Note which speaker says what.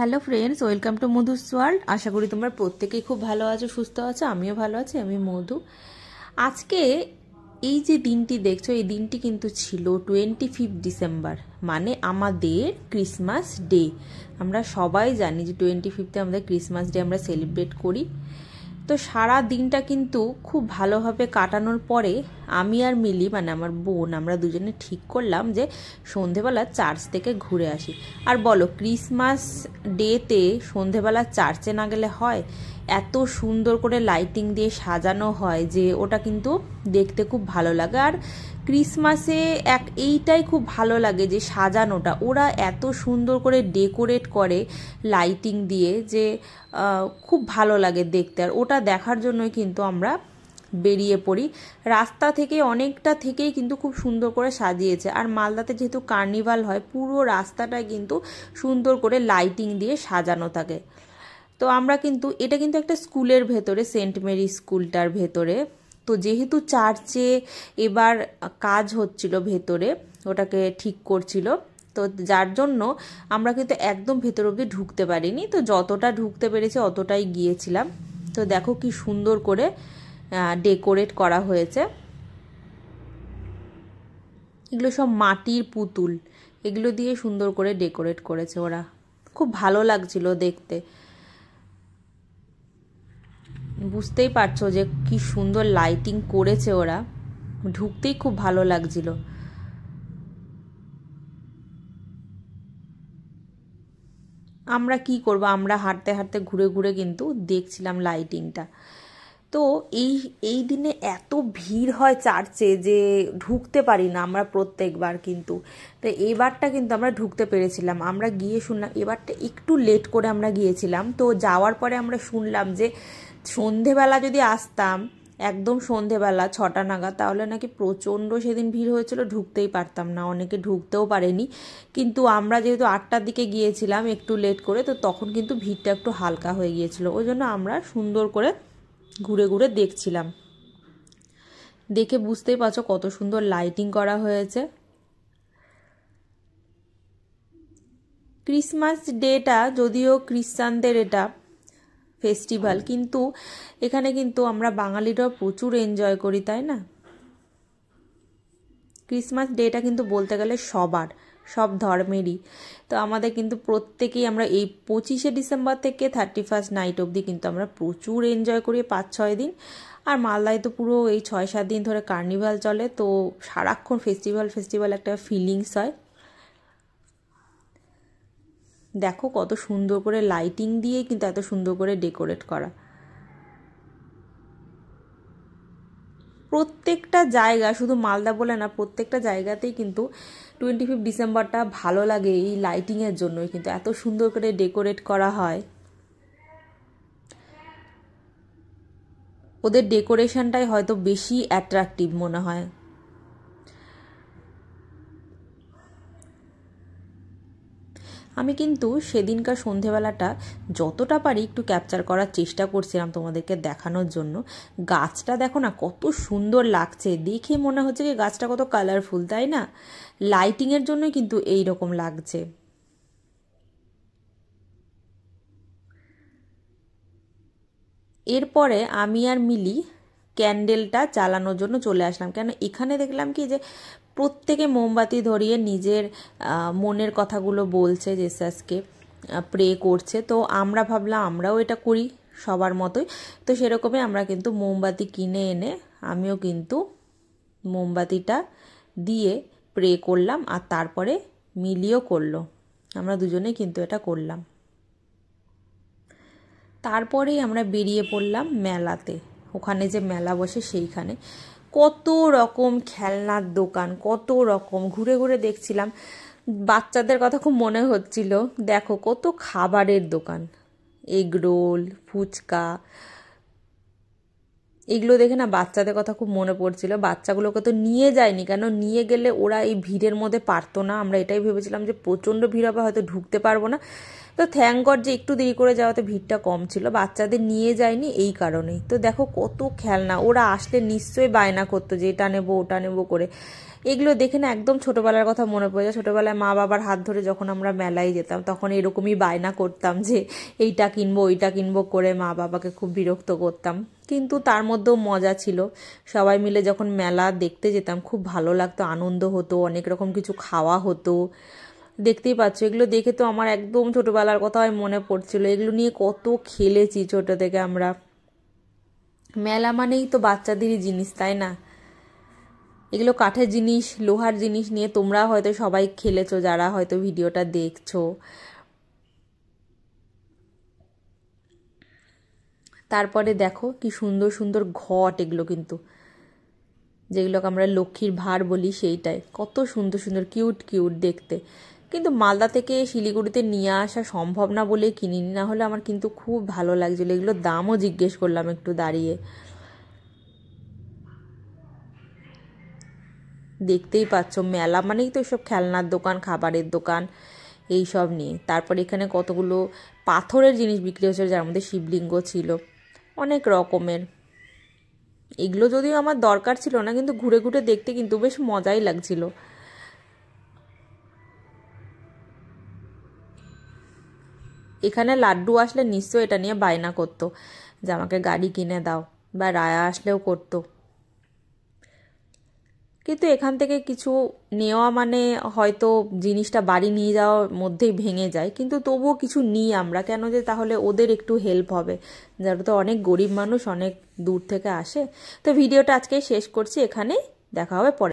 Speaker 1: Hello friends, welcome to Madhu's world. আশা করি তোমরা প্রত্যেকেই খুব ভালো আছো, সুস্থ আছো। আমিও ভালো আছি। আমি মধু। আজকে এই যে দিনটি দেখছো, এই দিনটি কিন্তু ছিল 25 ডিসেম্বর, মানে আমাদের ক্রিসমাস ডে। আমরা সবাই জানি যে 25 আমাদের ক্রিসমাস ডে আমরা সেলিব্রেট করি। তো সারা দিনটা কিন্তু খুব ভালোভাবে কাটানোর পরে আমি আর মিলি, মানে আমার বোন, আমরা দুজনে ঠিক করলাম যে সন্ধেবেলা চার্চ থেকে ঘুরে আসি। আর বলো, ক্রিসমাস ডেতে সন্ধেবেলা চার্চে না গেলে হয়? এত সুন্দর করে লাইটিং দিয়ে সাজানো হয় যে ওটা কিন্তু দেখতে খুব ভালো লাগে। আর ক্রিসমাসে এইটাই খুব ভালো লাগে যে সাজানোটা, ওরা এত সুন্দর করে ডেকোরেট করে লাইটিং দিয়ে, যে খুব ভালো লাগে দেখতে। আর ওটা দেখার জন্যই কিন্তু আমরা বেরিয়ে পড়ি। রাস্তা থেকে অনেকটা থেকেই কিন্তু খুব সুন্দর করে সাজিয়েছে। আর মালদাতে যেহেতু কার্নিভাল হয়, পুরো রাস্তাটায় কিন্তু সুন্দর করে লাইটিং দিয়ে সাজানো থাকে। তো আমরা কিন্তু, এটা কিন্তু একটা স্কুলের ভেতরে, সেন্ট মেরি স্কুলটার ভেতরে। তো যেহেতু চার্চে এবার কাজ হচ্ছিল ভেতরে, ওটাকে ঠিক করছিল, তো যার জন্য আমরা কিন্তু একদম ভেতর অবধি ঢুকতে পারিনি। তো যতটা ঢুকতে পেরেছি অতটাই গিয়েছিলাম। তো দেখো কি সুন্দর করে ডেকোরেট করা হয়েছে। এগুলো সব মাটির পুতুল, এগুলো দিয়ে সুন্দর করে ডেকোরেট করেছে ওরা। খুব ভালো লাগছিল দেখতে। বুঝতেই পারছো যে কি সুন্দর লাইটিং করেছে ওরা, ঢুকতেই খুব ভালো লাগছিল। আমরা কি করব, আমরা হাঁটতে হাঁটতে ঘুরে ঘুরে কিন্তু দেখছিলাম লাইটিংটা। তো এই দিনে এত ভিড় হয় চার্চে যে ঢুকতে পারি না আমরা প্রত্যেকবার কিন্তু। তো এবারটা কিন্তু আমরা ঢুকতে পেরেছিলাম। আমরা গিয়ে শুনলাম, এবারটা একটু লেট করে আমরা গিয়েছিলাম। তো যাওয়ার পরে আমরা শুনলাম যে সন্ধেবেলা যদি আসতাম, একদম সন্ধেবেলা 6টা নাগাদ, তাহলে নাকি প্রচণ্ড সেদিন ভিড় হয়েছিল, ঢুকতেই পারতাম না, অনেকে ঢুকতেও পারেনি। কিন্তু আমরা যেহেতু 8টার দিকে গিয়েছিলাম একটু লেট করে, তো তখন কিন্তু ভিড়টা একটু হালকা হয়ে গিয়েছিল। ওই জন্য আমরা সুন্দর করে ঘুরে ঘুরে দেখছিলাম। দেখে বুঝতেই পারছো কত সুন্দর লাইটিং করা হয়েছে। ক্রিসমাস ডেটা যদিও খ্রিস্টানদের এটা ফেস্টিভ্যাল, কিন্তু এখানে কিন্তু আমরা বাঙালিরাও প্রচুর এনজয় করি, তাই না? ক্রিসমাস ডেটা কিন্তু বলতে গেলে সবার, সব ধর্মেরই। তো আমাদের কিন্তু প্রত্যেকেই, আমরা এই 25শে ডিসেম্বর থেকে 31 নাইট অবধি কিন্তু আমরা প্রচুর এনজয় করি, 5-6 দিন। আর মালদায় তো পুরো এই 6-7 দিন ধরে কার্নিভাল চলে, তো সারাক্ষণ ফেস্টিভ্যাল একটা ফিলিংস হয়। দেখো কত সুন্দর করে লাইটিং দিয়ে কিন্তু এত সুন্দর করে ডেকোরেট করা। প্রত্যেকটা জায়গা, শুধু মালদা বলে না, প্রত্যেকটা জায়গাতেই কিন্তু 25 ডিসেম্বরটা ভালো লাগে এই লাইটিংয়ের জন্যই, কিন্তু এত সুন্দর করে ডেকোরেট করা হয়। ওদের ডেকোরেশনটাই হয়তো বেশি অ্যাট্রাকটিভ মনে হয়। আমি কিন্তু সেদিনকার সন্ধেবেলাটা যতটা পারি একটু ক্যাপচার করার চেষ্টা করছিলাম তোমাদেরকে দেখানোর জন্য। গাছটা দেখো না কত সুন্দর লাগছে, দেখে মনে হচ্ছে যে গাছটা কত কালারফুল, তাই না? লাইটিংয়ের জন্যই কিন্তু এই রকম লাগছে। এরপরে আমি আর মিলি ক্যান্ডেলটা জ্বালানোর জন্য চলে আসলাম। কেন, এখানে দেখলাম কি যে প্রত্যেকে মোমবাতি ধরিয়ে নিজের মনের কথাগুলো বলছে, জেসাসকে প্রে করছে। তো আমরা ভাবলাম আমরাও এটা করি সবার মতোই। তো সেরকমই আমরা কিন্তু মোমবাতি কিনে এনে আমিও কিন্তু মোমবাতিটা দিয়ে প্রে করলাম, আর তারপরে মিলিও করলো। আমরা দুজনেই কিন্তু এটা করলাম। তারপরেই আমরা বেরিয়ে পড়লাম মেলাতে। ওখানে যে মেলা বসে সেইখানে কত রকম খেলনার দোকান, কত রকম ঘুরে ঘুরে দেখছিলাম। বাচ্চাদের কথা খুব মনে হচ্ছিল। দেখো কত খাবারের দোকান, এগ রোল, ফুচকা, এগুলো দেখে না বাচ্চাদের কথা খুব মনে পড়ছিল। বাচ্চাগুলোকে তো নিয়ে যায়নি, কেন নিয়ে গেলে ওরা এই ভিড়ের মধ্যে পারতো না। আমরা এটাই ভেবেছিলাম যে প্রচণ্ড ভিড় হবে, হয়তো ঢুকতে পারবো না। তো থ্যাঙ্ক গড যে একটু দেরি করে যাওয়াতে ভিড়টা কম ছিল। বাচ্চাদের নিয়ে যায়নি এই কারণেই। তো দেখো কত খেলনা, ওরা আসলে নিশ্চয়ই বায়না করতো যে এটা নেবো ওটা নেবো করে। এগুলো দেখে না একদম ছোটোবেলার কথা মনে পড়ে যায়। ছোটোবেলায় মা বাবার হাত ধরে যখন আমরা মেলায় যেতাম তখন এরকমই বায়না করতাম যে এইটা কিনবো ওইটা কিনবো করে মা বাবাকে খুব বিরক্ত করতাম, কিন্তু তার মধ্যেও মজা ছিল। সবাই মিলে যখন মেলা দেখতে যেতাম খুব ভালো লাগতো, আনন্দ হতো, অনেক রকম কিছু খাওয়া হতো। দেখতেই পাচ্ছ এগুলো দেখে তো আমার একদম ছোটোবেলার কথাই মনে পড়ছিল। এগুলো নিয়ে কত খেলেছি ছোটো থেকে আমরা। মেলা মানেই তো বাচ্চাদেরই জিনিস, তাই না? এগুলো কাঠের জিনিস, লোহার জিনিস নিয়ে তোমরা হয়তো সবাই খেলেছো যারা হয়তো ভিডিওটা দেখছো। তারপরে দেখো কি সুন্দর সুন্দর ঘট, এগুলো কিন্তু যেগুলোকে আমরা লক্ষ্মীর ভাঁড় বলি সেইটাই, কত সুন্দর সুন্দর কিউট কিউট দেখতে। কিন্তু মালদা থেকে শিলিগুড়িতে নিয়ে আসা সম্ভব না বলে কিনিনি, না হলে আমার কিন্তু খুব ভালো লাগছিলো। এগুলোর দামও জিজ্ঞেস করলাম একটু দাঁড়িয়ে। দেখতেই পাচ্ছ মেলা মানেই তো সব খেলনার দোকান, খাবারের দোকান, এই সব নিয়ে। তারপর এখানে কতগুলো পাথরের জিনিস বিক্রি হচ্ছিল যার মধ্যে শিবলিঙ্গ ছিল, অনেক রকমের। এগুলো যদিও আমার দরকার ছিল না, কিন্তু ঘুরে ঘুরে দেখতে কিন্তু বেশ মজাই লাগছিল। এখানে লাড্ডু আসলে নিশ্চয়ই এটা নিয়ে বায়না করতো যে আমাকে গাড়ি কিনে দাও, বা রায়া আসলেও করতো। কিন্তু এখান থেকে কিছু নেওয়া মানে হয়তো জিনিসটা বাড়ি নিয়ে যাওয়ার মধ্যেই ভেঙে যায়, কিন্তু তবুও কিছু নিই আমরা, কেন যে তাহলে ওদের একটু হেল্প হবে, যারা তো অনেক গরিব মানুষ, অনেক দূর থেকে আসে। তো ভিডিওটা আজকে শেষ করছি এখানে, দেখা হবে পরে।